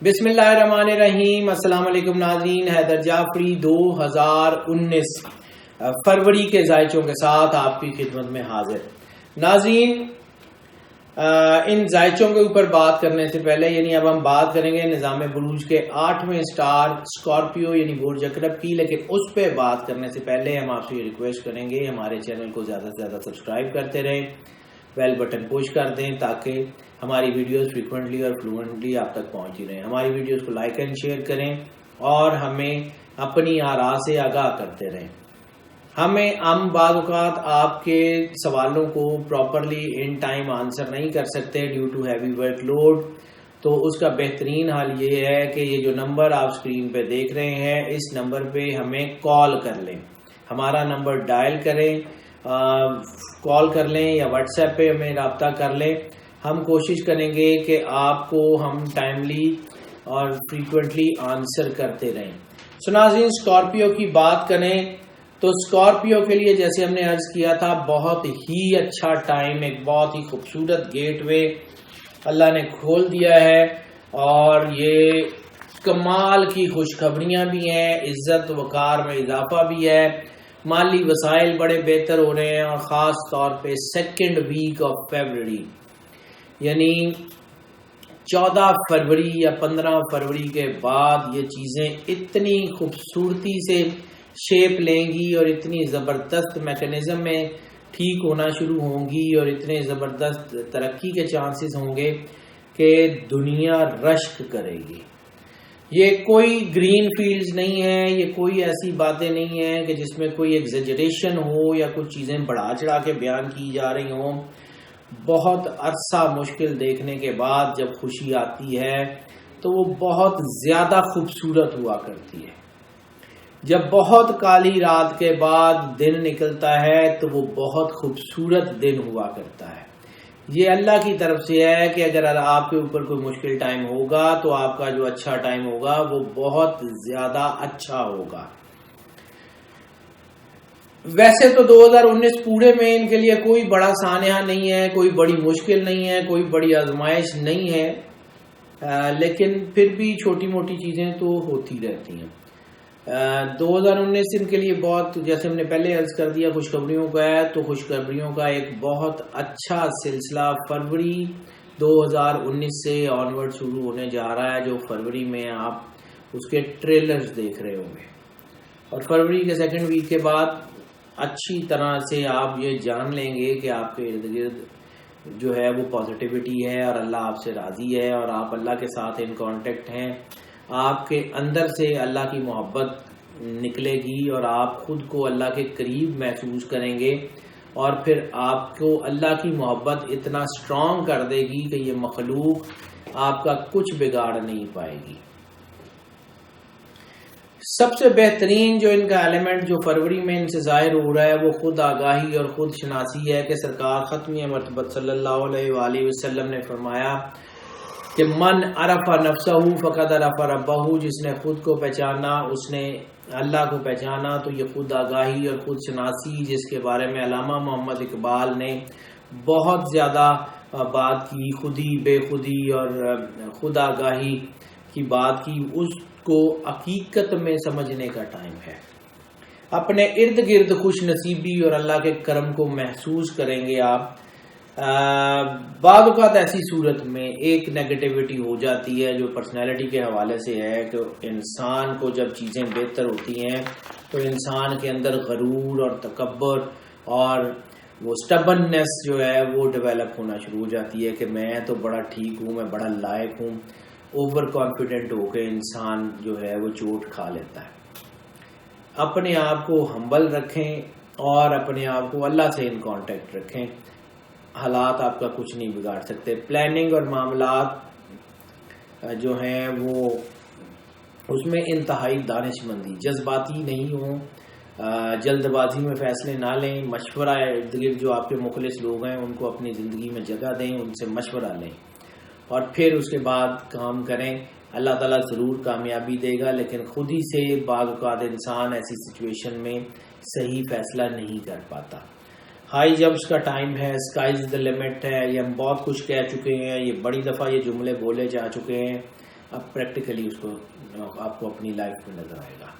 بسم اللہ الرحمن الرحیم. السلام علیکم ناظرین. حیدر جعفری 2019 فروری کے ذائچوں کے ساتھ آپ کی خدمت میں حاضر. ناظرین، ان ذائچوں کے اوپر بات کرنے سے پہلے اب ہم بات کریں گے نظام بروج کے 8ویں سٹار اسکارپیو یعنی برج عقرب کی، لیکن اس پہ بات کرنے سے پہلے ہم آپ سے یہ ریکویسٹ کریں گے ہمارے چینل کو زیادہ سے زیادہ سبسکرائب کرتے رہیں، بیل بٹن پوش کر دیں تاکہ ہماری ویڈیوز فریکوینٹلی اور فلوئنٹلی آپ تک پہنچی رہیں. ہماری ویڈیوز کو لائک اینڈ شیئر کریں اور ہمیں اپنی آراء سے آگاہ کرتے رہیں. ہم بعض اوقات آپ کے سوالوں کو پراپرلی ان ٹائم آنسر نہیں کر سکتے due to heavy work load, تو اس کا بہترین حل یہ ہے کہ یہ جو نمبر آپ اسکرین پہ دیکھ رہے ہیں اس نمبر پہ ہمیں کال کر لیں. ہمارا نمبر ڈائل کریں، کال کر لیں یا واٹس ایپ پہ ہمیں رابطہ کر لیں. ہم کوشش کریں گے کہ آپ کو ہم ٹائملی اور فریکوینٹلی آنسر کرتے رہیں. ناظرین، اسکارپیو کی بات کریں تو اسکارپیو کے لیے جیسے ہم نے عرض کیا تھا بہت ہی اچھا ٹائم، ایک بہت ہی خوبصورت گیٹ وے اللہ نے کھول دیا ہے اور یہ کمال کی خوشخبریاں بھی ہیں، عزت وقار میں اضافہ بھی ہے، مالی وسائل بڑے بہتر ہو رہے ہیں، اور خاص طور پہ سیکنڈ ویک آف فیبرری یعنی 14 فروری یا 15 فروری کے بعد یہ چیزیں اتنی خوبصورتی سے شیپ لیں گی اور اتنی زبردست میکانزم میں ٹھیک ہونا شروع ہوں گی اور اتنے زبردست ترقی کے چانسز ہوں گے کہ دنیا رشک کرے گی. یہ کوئی گرین فیلڈز نہیں ہے، یہ کوئی ایسی باتیں نہیں ہیں کہ جس میں کوئی ایگزیجریشن ہو یا کچھ چیزیں بڑھا چڑھا کے بیان کی جا رہی ہوں. بہت عرصہ مشکل دیکھنے کے بعد جب خوشی آتی ہے تو وہ بہت زیادہ خوبصورت ہوا کرتی ہے. جب بہت کالی رات کے بعد دن نکلتا ہے تو وہ بہت خوبصورت دن ہوا کرتا ہے. یہ اللہ کی طرف سے ہے کہ اگر آپ کے اوپر کوئی مشکل ٹائم ہوگا تو آپ کا جو اچھا ٹائم ہوگا وہ بہت زیادہ اچھا ہوگا. ویسے تو 2019 پورے میں ان کے لیے کوئی بڑا سانحہ نہیں ہے، کوئی بڑی مشکل نہیں ہے، کوئی بڑی آزمائش نہیں ہے، لیکن پھر بھی چھوٹی موٹی چیزیں تو ہوتی رہتی ہیں. 2019 ان کے لیے بہت، جیسے ہم نے پہلے عرض کر دیا، خوشخبریوں کا ہے، تو خوشخبریوں کا ایک بہت اچھا سلسلہ فروری 2019 سے آنورڈ شروع ہونے جا رہا ہے، جو فروری میں آپ اس کے ٹریلرز دیکھ رہے ہوں گے، اور فروری کے سیکنڈ ویک کے بعد اچھی طرح سے آپ یہ جان لیں گے کہ آپ کے ارد گرد جو ہے وہ پازیٹیوٹی ہے اور اللہ آپ سے راضی ہے اور آپ اللہ کے ساتھ ان کانٹیکٹ ہیں. آپ کے اندر سے اللہ کی محبت نکلے گی اور آپ خود کو اللہ کے قریب محسوس کریں گے، اور پھر آپ کو اللہ کی محبت اتنا اسٹرانگ کر دے گی کہ یہ مخلوق آپ کا کچھ بگاڑ نہیں پائے گی. سب سے بہترین جو ان کا ایلیمنٹ جو فروری میں ان سے ظاہر ہو رہا ہے وہ خود آگاہی اور خود شناسی ہے کہ سرکار ختمیہ مرتبہ صلی اللہ علیہ وآلہ وسلم نے فرمایا کہ من عرف نفسہ فقد عرف ربہ، جس نے خود کو پہچانا اس نے اللہ کو پہچانا. تو یہ خود آگاہی اور خود شناسی جس کے بارے میں علامہ محمد اقبال نے بہت زیادہ بات کی، خودی بے خودی اور خود آگاہی کی بات کی، اس کو حقیقت میں سمجھنے کا ٹائم ہے. اپنے ارد گرد خوش نصیبی اور اللہ کے کرم کو محسوس کریں گے آپ. بعض اوقات ایسی صورت میں ایک نیگیٹیوٹی ہو جاتی ہے جو پرسنالٹی کے حوالے سے ہے کہ انسان کو جب چیزیں بہتر ہوتی ہیں تو انسان کے اندر غرور اور تکبر اور وہ سٹبننس جو ہے وہ ڈیولپ ہونا شروع ہو جاتی ہے کہ میں تو بڑا ٹھیک ہوں، میں بڑا لائق ہوں. اوور کانفیڈنٹ ہو کے انسان جو ہے وہ چوٹ کھا لیتا ہے. اپنے آپ کو ہمبل رکھیں اور اپنے آپ کو اللہ سے ان کانٹیکٹ رکھیں. حالات آپ کا کچھ نہیں بگاڑ سکتے. پلاننگ اور معاملات جو ہیں وہ اس میں انتہائی دانش مندی، جذباتی نہیں ہوں، جلد بازی میں فیصلے نہ لیں. مشورہ ارد گرد جو آپ کے مخلص لوگ ہیں ان کو اپنی زندگی میں جگہ دیں، ان سے مشورہ لیں اور پھر اس کے بعد کام کریں. اللہ تعالیٰ ضرور کامیابی دے گا، لیکن خود ہی سے بعض اوقات انسان ایسی سچویشن میں صحیح فیصلہ نہیں کر پاتا. ہائی جمپس کا ٹائم ہے، اسکائز دا لمٹ ہے، یہ ہم بہت کچھ کہہ چکے ہیں، یہ بڑی دفعہ یہ جملے بولے جا چکے ہیں. اب پریکٹیکلی اس کو آپ کو اپنی لائف میں نظر آئے گا.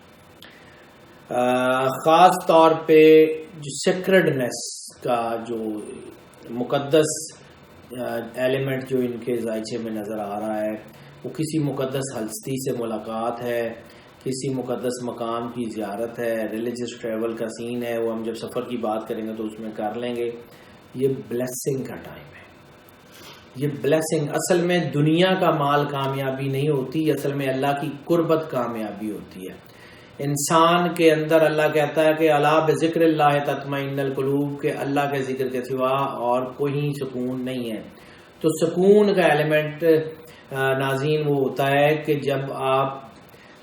خاص طور پہ جو سیکرڈنس کا جو مقدس ایلیمنٹ جو ان کے ذائچے میں نظر آ رہا ہے وہ کسی مقدس ہستی سے ملاقات ہے, کسی مقدس مقام کی زیارت ہے, ریلیجس ٹریول کا سین ہے. وہ ہم جب سفر کی بات کریں گے تو اس میں کر لیں گے. یہ بلیسنگ کا ٹائم ہے. یہ بلیسنگ اصل میں دنیا کا مال کامیابی نہیں ہوتی, اصل میں اللہ کی قربت کامیابی ہوتی ہے. انسان کے اندر اللہ کہتا ہے کہ الا بذکر اللہ تطمئن القلوب, کہ اللہ کے ذکر کے سوا اور کوئی سکون نہیں ہے. تو سکون کا ایلیمنٹ ناظرین وہ ہوتا ہے کہ جب آپ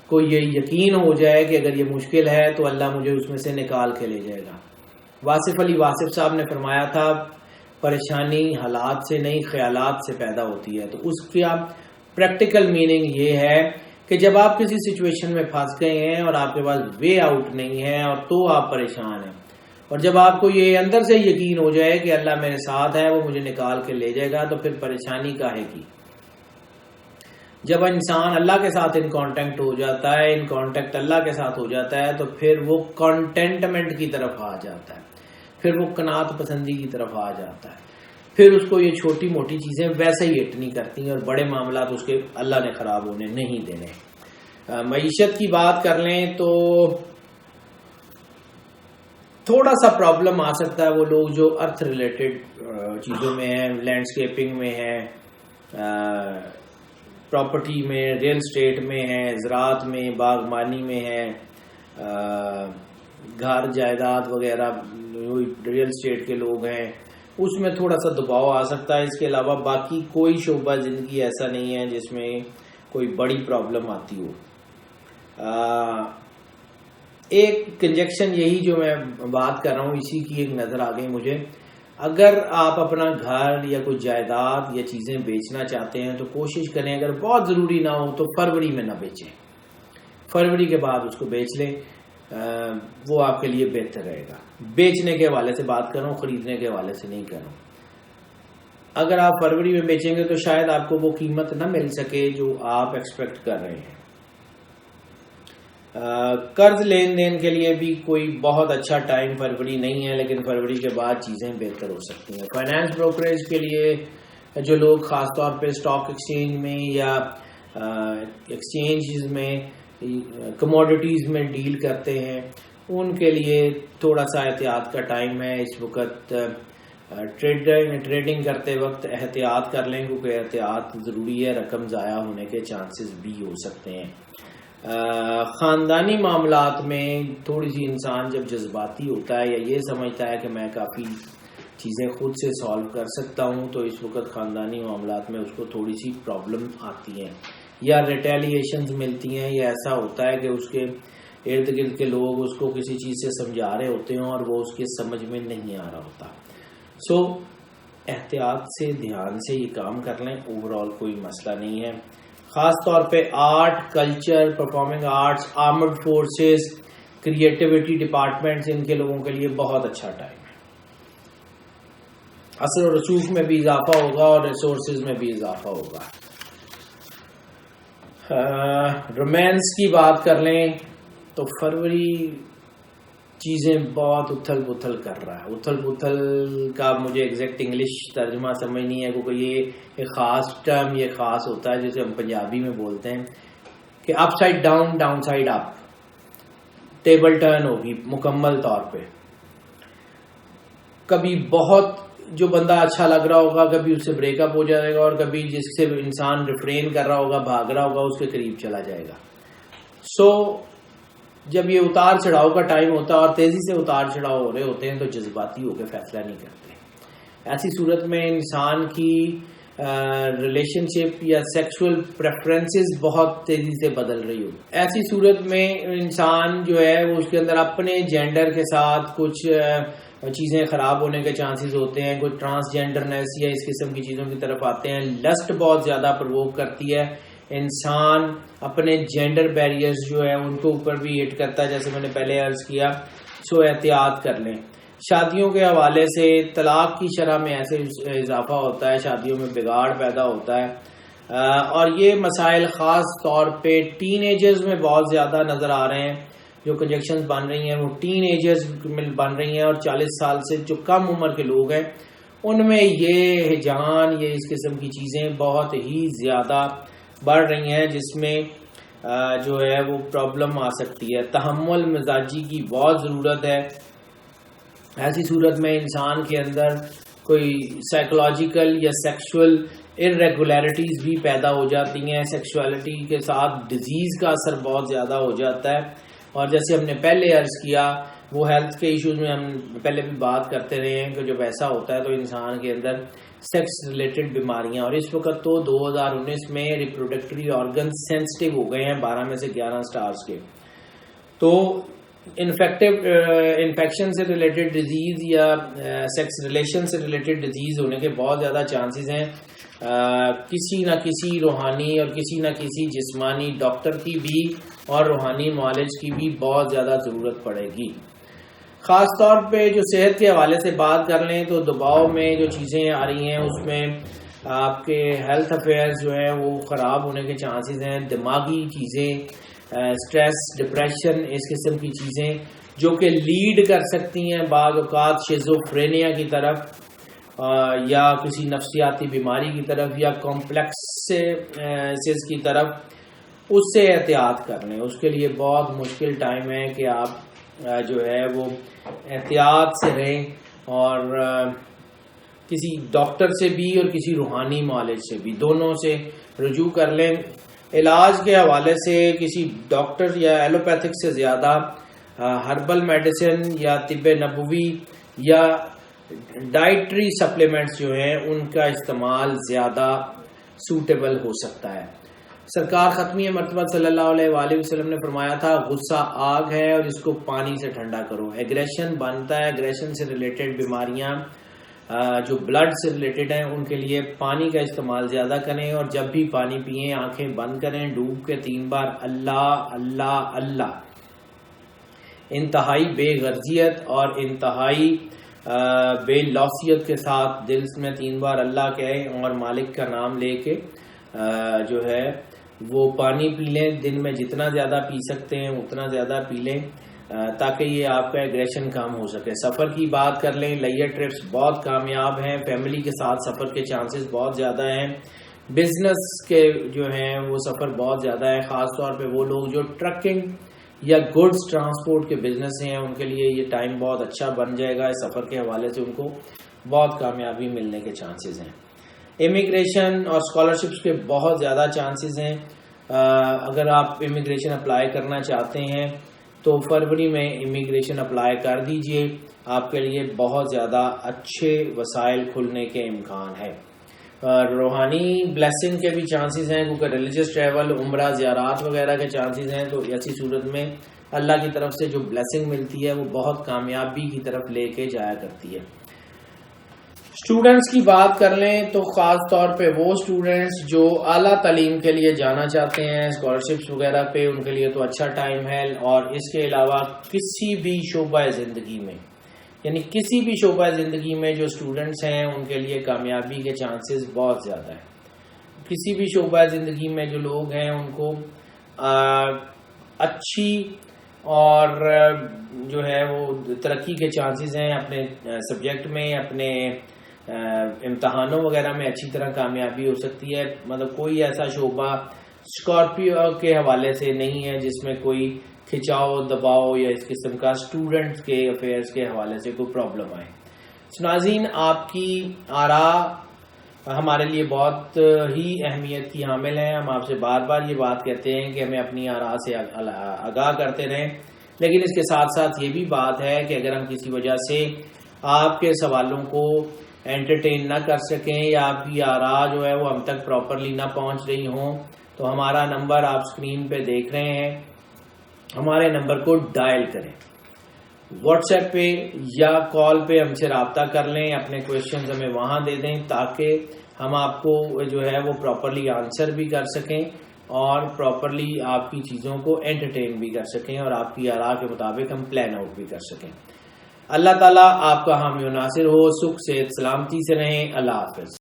کو یہ یقین ہو جائے کہ اگر یہ مشکل ہے تو اللہ مجھے اس میں سے نکال کے لے جائے گا. واصف علی واصف صاحب نے فرمایا تھا پریشانی حالات سے نہیں خیالات سے پیدا ہوتی ہے. تو اس کا پریکٹیکل میننگ یہ ہے کہ جب آپ کسی سچویشن میں پھنس گئے ہیں اور آپ کے پاس وے آؤٹ نہیں ہے اور تو آپ پریشان ہیں, اور جب آپ کو یہ اندر سے یقین ہو جائے کہ اللہ میرے ساتھ ہے, وہ مجھے نکال کے لے جائے گا, تو پھر پریشانی کاہے کی. جب انسان اللہ کے ساتھ ان کانٹیکٹ ہو جاتا ہے, ان کانٹیکٹ اللہ کے ساتھ ہو جاتا ہے, تو پھر وہ کانٹینٹمنٹ کی طرف آ جاتا ہے, پھر وہ قناعت پسندی کی طرف آ جاتا ہے. پھر اس کو یہ چھوٹی موٹی چیزیں ویسے ہی ہٹ نہیں کرتی ہیں, اور بڑے معاملات اس کے اللہ نے خراب ہونے نہیں دینے. معیشت کی بات کر لیں تو تھوڑا سا پرابلم آ سکتا ہے وہ لوگ جو ارتھ ریلیٹڈ چیزوں میں ہیں, لینڈسکیپنگ میں ہیں, پراپرٹی میں, ریل اسٹیٹ میں ہیں, زراعت میں, باغبانی میں ہیں, گھر جائیداد وغیرہ ریل اسٹیٹ کے لوگ ہیں, اس میں تھوڑا سا دباؤ آ سکتا ہے. اس کے علاوہ باقی کوئی شعبہ زندگی ایسا نہیں ہے جس میں کوئی بڑی پرابلم آتی ہو. ایک کنجیکشن یہی جو میں بات کر رہا ہوں اسی کی ایک نظر آ گئی مجھے. اگر آپ اپنا گھر یا کوئی جائیداد یا چیزیں بیچنا چاہتے ہیں تو کوشش کریں اگر بہت ضروری نہ ہو تو فروری میں نہ بیچیں, فروری کے بعد اس کو بیچ لیں, وہ آپ کے لیے بہتر رہے گا. بیچنے کے حوالے سے بات کر رہا ہوں, خریدنے کے حوالے سے نہیں کر رہا ہوں. اگر آپ فروری میں بیچیں گے تو شاید آپ کو وہ قیمت نہ مل سکے جو آپ ایکسپیکٹ کر رہے ہیں. قرض لین دین کے لیے بھی کوئی بہت اچھا ٹائم فروری نہیں ہے, لیکن فروری کے بعد چیزیں بہتر ہو سکتی ہیں. فائنانس بروکریج کے لیے جو لوگ خاص طور پہ اسٹاک ایکسچینج میں یا ایکسچینج میں کموڈیٹیز میں ڈیل کرتے ہیں ان کے لیے تھوڑا سا احتیاط کا ٹائم ہے. اس وقت ٹریڈنگ کرتے وقت احتیاط کر لیں کیونکہ احتیاط ضروری ہے, رقم ضائع ہونے کے چانسز بھی ہو سکتے ہیں. خاندانی معاملات میں تھوڑی سی انسان جب جذباتی ہوتا ہے یا یہ سمجھتا ہے کہ میں کافی چیزیں خود سے سالو کر سکتا ہوں, تو اس وقت خاندانی معاملات میں اس کو تھوڑی سی پرابلم آتی ہیں یا ریٹیلیشنز ملتی ہیں, یا ایسا ہوتا ہے کہ اس کے ارد گرد کے لوگ اس کو کسی چیز سے سمجھا رہے ہوتے ہیں اور وہ اس کے سمجھ میں نہیں آ رہا ہوتا. سو احتیاط سے دھیان سے یہ کام کر لیں, اوور آل کوئی مسئلہ نہیں ہے. خاص طور پہ art, culture, performing arts, armed forces, creativity departments, ان کے لوگوں کے لیے بہت اچھا ٹائم ہے. اثر و رسوخ میں بھی اضافہ ہوگا اور ریسورسز میں بھی اضافہ ہوگا. رومانس کی بات کر لیں تو فروری چیزیں بہت اتھل پتھل کر رہا ہے. اتھل پتھل کا مجھے ایگزیکٹ انگلش ترجمہ سمجھ نہیں ہے کیونکہ یہ ایک خاص ٹرم یہ خاص ہوتا ہے جسے ہم پنجابی میں بولتے ہیں کہ اپ سائڈ ڈاؤن, ڈاؤن سائڈ اپ, ٹیبل ٹرن ہوگی مکمل طور پہ. کبھی بہت جو بندہ اچھا لگ رہا ہوگا کبھی اس سے بریک اپ ہو جائے گا, اور کبھی جس سے انسان ریفرین کر رہا ہوگا بھاگ رہا ہوگا اس کے قریب چلا جائے گا. سو جب یہ اتار چڑھاؤ کا ٹائم ہوتا ہے اور تیزی سے اتار چڑھاؤ ہو رہے ہوتے ہیں تو جذباتی ہو کے فیصلہ نہیں کرتے. ایسی صورت میں انسان کی ریلیشن شپ یا سیکسول پریفرنسز بہت تیزی سے بدل رہی ہو. ایسی صورت میں انسان جو ہے وہ اس کے اندر اپنے جینڈر کے ساتھ کچھ چیزیں خراب ہونے کے چانسز ہوتے ہیں. کوئی ٹرانسجینڈرنیس یا اس قسم کی چیزوں کی طرف آتے ہیں. لسٹ بہت زیادہ پرووک کرتی ہے. انسان اپنے جینڈر بیریئرز جو ہے ان کو اوپر بھی ہٹ کرتا ہے جیسے میں نے پہلے عرض کیا. سو احتیاط کر لیں. شادیوں کے حوالے سے طلاق کی شرح میں ایسے اضافہ ہوتا ہے, شادیوں میں بگاڑ پیدا ہوتا ہے. اور یہ مسائل خاص طور پہ ٹین ایجرز میں بہت زیادہ نظر آ رہے ہیں. جو کنجیکشنز بن رہی ہیں وہ ٹین ایجرز میں بن رہی ہیں, اور 40 سال سے جو کم عمر کے لوگ ہیں ان میں یہ ہجان, یہ اس قسم کی چیزیں بہت ہی زیادہ بڑھ رہی ہیں, جس میں جو ہے وہ پرابلم آ سکتی ہے. تحمل مزاجی کی بہت ضرورت ہے. ایسی صورت میں انسان کے اندر کوئی سائیکولوجیکل یا سیکشول ارریگولیرٹیز بھی پیدا ہو جاتی ہیں. سیکشوالٹی کے ساتھ ڈیزیز کا اثر بہت زیادہ ہو جاتا ہے, اور جیسے ہم نے پہلے عرض کیا وہ ہیلتھ کے ایشوز میں ہم پہلے بھی بات کرتے رہے ہیں کہ جب ایسا ہوتا ہے تو انسان کے اندر سیکس ریلیٹڈ بیماریاں, اور اس وقت تو 2019 میں ریپروڈکٹری آرگنز سینسٹیو ہو گئے ہیں 12 میں سے 11 سٹارز کے. تو انفیکشن سے ریلیٹڈ ڈیزیز یا سیکس ریلیشن سے ریلیٹڈ ڈیزیز ہونے کے بہت زیادہ چانسز ہیں. کسی نہ کسی روحانی اور کسی نہ کسی جسمانی ڈاکٹر کی بھی اور روحانی معالج کی بھی بہت زیادہ ضرورت پڑے گی. خاص طور پہ جو صحت کے حوالے سے بات کر لیں تو دباؤ میں جو چیزیں آ رہی ہیں اس میں آپ کے ہیلتھ افیئرز جو ہیں وہ خراب ہونے کے چانسز ہیں. دماغی چیزیں, اسٹریس, ڈپریشن, اس قسم کی چیزیں جو کہ لیڈ کر سکتی ہیں بعض اوقات شیزوفرینیا کی طرف یا کسی نفسیاتی بیماری کی طرف یا کمپلیکسز کی طرف, اس سے احتیاط کر لیں. اس کے لیے بہت مشکل ٹائم ہے کہ آپ جو ہے وہ احتیاط سے رہیں اور کسی ڈاکٹر سے بھی اور کسی روحانی معالج سے بھی, دونوں سے رجوع کر لیں. علاج کے حوالے سے کسی ڈاکٹر یا ایلوپیتھک سے زیادہ ہربل میڈیسن یا طب نبوی یا ڈائٹری سپلیمنٹس جو ہیں ان کا استعمال زیادہ سوٹیبل ہو سکتا ہے. سرکار ختمی مرتبہ صلی اللہ علیہ وآلہ وسلم نے فرمایا تھا غصہ آگ ہے اور اس کو پانی سے ٹھنڈا کرو. ایگریشن بنتا ہے, ایگریشن سے ریلیٹڈ بیماریاں جو بلڈ سے ریلیٹڈ ہیں ان کے لیے پانی کا استعمال زیادہ کریں, اور جب بھی پانی پئیں آنکھیں بند کریں, ڈوب کے 3 بار اللہ اللہ اللہ انتہائی بے غرضیت اور انتہائی بے لوثیت کے ساتھ دل میں 3 بار اللہ کہیں اور مالک کا نام لے کے جو ہے وہ پانی پی لیں. دن میں جتنا زیادہ پی سکتے ہیں اتنا زیادہ پی لیں تاکہ یہ آپ کا ایگریشن کم ہو سکے. سفر کی بات کر لیں, لیئر ٹرپس بہت کامیاب ہیں, فیملی کے ساتھ سفر کے چانسز بہت زیادہ ہیں. بزنس کے جو ہیں وہ سفر بہت زیادہ ہے, خاص طور پہ وہ لوگ جو ٹرکنگ یا گڈز ٹرانسپورٹ کے بزنس ہیں ان کے لیے یہ ٹائم بہت اچھا بن جائے گا. سفر کے حوالے سے ان کو بہت کامیابی ملنے کے چانسز ہیں. امیگریشن اور اسکالرشپس کے بہت زیادہ چانسز ہیں. اگر آپ امیگریشن اپلائی کرنا چاہتے ہیں تو فروری میں امیگریشن اپلائی کر دیجئے, آپ کے لیے بہت زیادہ اچھے وسائل کھلنے کے امکان ہے. روحانی بلیسنگ کے بھی چانسز ہیں کیونکہ ریلیجس ٹریول, عمرہ, زیارات وغیرہ کے چانسز ہیں. تو ایسی صورت میں اللہ کی طرف سے جو بلیسنگ ملتی ہے وہ بہت کامیابی کی طرف لے کے جایا کرتی ہے. اسٹوڈنٹس کی بات کر لیں تو خاص طور پہ وہ اسٹوڈنٹس جو اعلیٰ تعلیم کے لیے جانا چاہتے ہیں اسکالرشپس وغیرہ پہ, ان کے لیے تو اچھا ٹائم ہے. اور اس کے علاوہ کسی بھی شعبہ زندگی میں, یعنی کسی بھی شعبہ زندگی میں جو اسٹوڈنٹس ہیں ان کے لیے کامیابی کے چانسز بہت زیادہ ہیں. کسی بھی شعبہ زندگی میں جو لوگ ہیں ان کو اچھی اور جو ہے وہ ترقی کے چانسز ہیں. اپنے سبجیکٹ میں, اپنے امتحانوں وغیرہ میں اچھی طرح کامیابی ہو سکتی ہے. مطلب کوئی ایسا شعبہ اسکارپیو کے حوالے سے نہیں ہے جس میں کوئی کھچاؤ دباؤ یا اس قسم کا اسٹوڈنٹ کے افیئرس کے حوالے سے کوئی پرابلم آئے. ناظرین, آپ کی آراء ہمارے لیے بہت ہی اہمیت کی حامل ہیں. ہم آپ سے بار بار یہ بات کہتے ہیں کہ ہمیں اپنی آراء سے آگاہ کرتے رہیں, لیکن اس کے ساتھ ساتھ یہ بھی بات ہے کہ اگر ہم کسی وجہ سے آپ کے سوالوں کو انٹرٹین نہ کر سکیں یا آپ کی آراء جو ہے وہ ہم تک پراپرلی نہ پہنچ رہی ہوں تو ہمارا نمبر آپ اسکرین پہ دیکھ رہے ہیں, ہمارے نمبر کو ڈائل کریں. واٹس ایپ پہ یا کال پہ ہم سے رابطہ کر لیں, اپنے کویشچنز ہمیں وہاں دے دیں تاکہ ہم آپ کو جو ہے وہ پراپرلی آنسر بھی کر سکیں اور پراپرلی آپ کی چیزوں کو انٹرٹین بھی کر سکیں اور آپ کی آراء کے مطابق ہم پلان آؤٹ بھی کر سکیں. اللہ تعالیٰ آپ کا حامی و ناصر ہو. سکھ صحت سلامتی سے رہیں. اللہ حافظ.